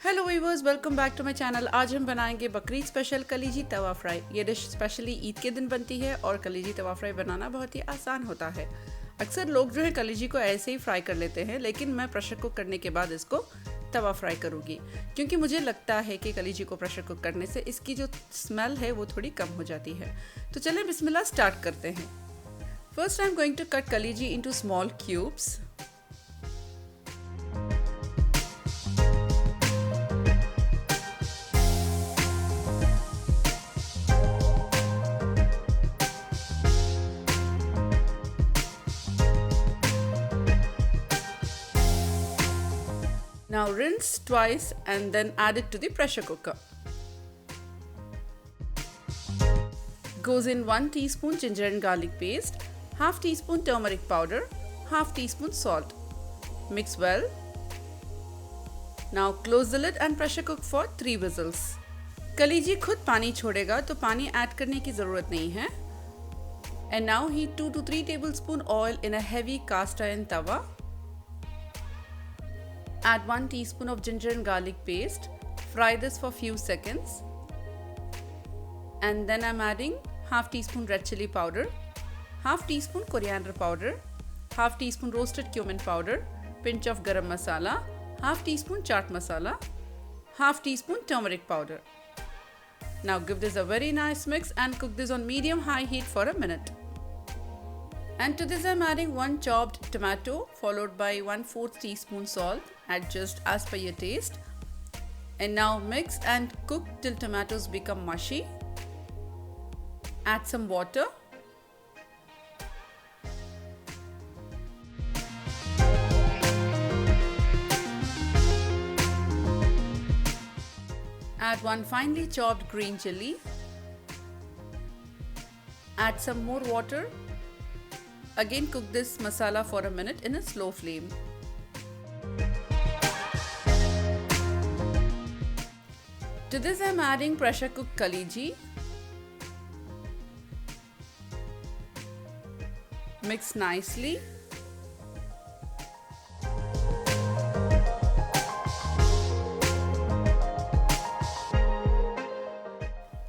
Hello viewers, welcome back to my channel. आज हम बनाएंगे बकरीद स्पेशल कलेजी तवा फ्राई। ये डिश स्पेशली ईद के दिन बनती है और कलेजी तवा फ्राई बनाना बहुत ही आसान होता है। अक्सर लोग जो है कलेजी को ऐसे ही फ्राई कर लेते हैं, लेकिन मैं प्रेशर कुक करने के बाद इसको तवा फ्राई करूँगी, क्योंकि मुझे लगता है कि कलेजी को प्रेशर कुक करने से इसकी जो स्मेल है वो थोड़ी कम हो जाती है। तो चलें बिस्मिल्लाह स्टार्ट करते हैं। First I am going to cut kaleji into small cubes. Now rinse twice and then add it to the pressure cooker. Goes in 1 teaspoon ginger and garlic paste, half teaspoon turmeric powder, half teaspoon salt. Mix well. Now close the lid and pressure cook for 3 whistles. कलेजी खुद पानी छोड़ेगा तो पानी add करने की ज़रूरत नहीं है. And now heat 2 to 3 tablespoon oil in a heavy cast iron tawa. Add 1 teaspoon of ginger and garlic paste. Fry this for few seconds. And then I'm adding half teaspoon red chilli powder, half teaspoon coriander powder, half teaspoon roasted cumin powder, pinch of garam masala, half teaspoon chaat masala, half teaspoon turmeric powder. Now give this a very nice mix and cook this on medium-high heat for a minute. And to this I'm adding 1 chopped tomato followed by 1/4 teaspoon salt. Adjust as per your taste. And now mix and cook till tomatoes become mushy. Add some water. Add 1 finely chopped green chilli. Add some more water. Again cook this masala for a minute in a slow flame. To this I am adding pressure cooked kaleji. Mix nicely.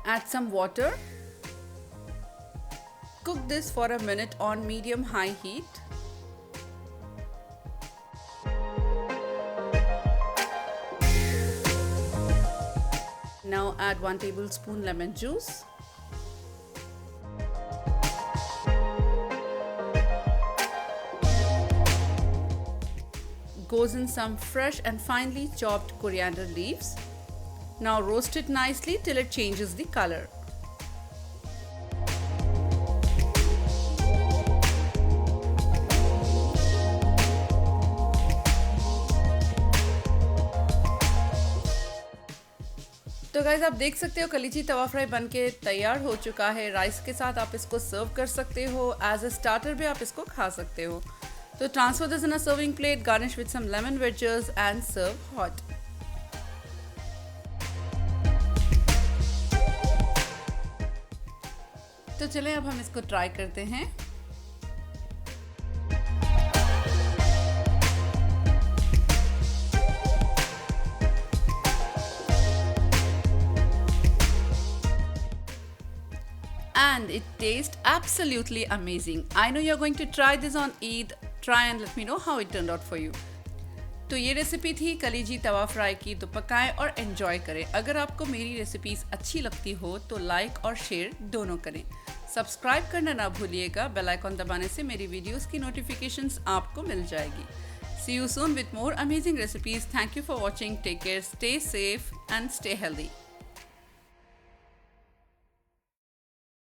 Add some water. Cook this for a minute on medium-high heat. Now add 1 tablespoon lemon juice. Goes in some fresh and finely chopped coriander leaves. Now roast it nicely till it changes the color. तो guys आप देख सकते हो कलेजी तवा fry बनके तैयार हो चुका है। राइस के साथ आप इसको सर्व कर सकते हो, एज अ स्टार्टर भी आप इसको खा सकते हो। तो transfer this in a serving plate, garnish with some lemon wedges and serve hot. तो चलें अब हम इसको ट्राई करते हैं। And it tastes absolutely amazing. I know you're going to try this on Eid. Try and let me know how it turned out for you. तो ये recipe थी कलेजी तवा फ्राई की, तो पकाएं और एंजॉय करें। अगर आपको मेरी रेसिपीज अच्छी लगती हो तो लाइक और शेयर दोनों करें। सब्सक्राइब करना ना भूलिएगा, बेल आइकॉन दबाने से मेरी वीडियोस की नोटिफिकेशंस आपको मिल जाएगी। See you soon with more amazing recipes. Thank you for watching. Take care, stay safe and stay healthy.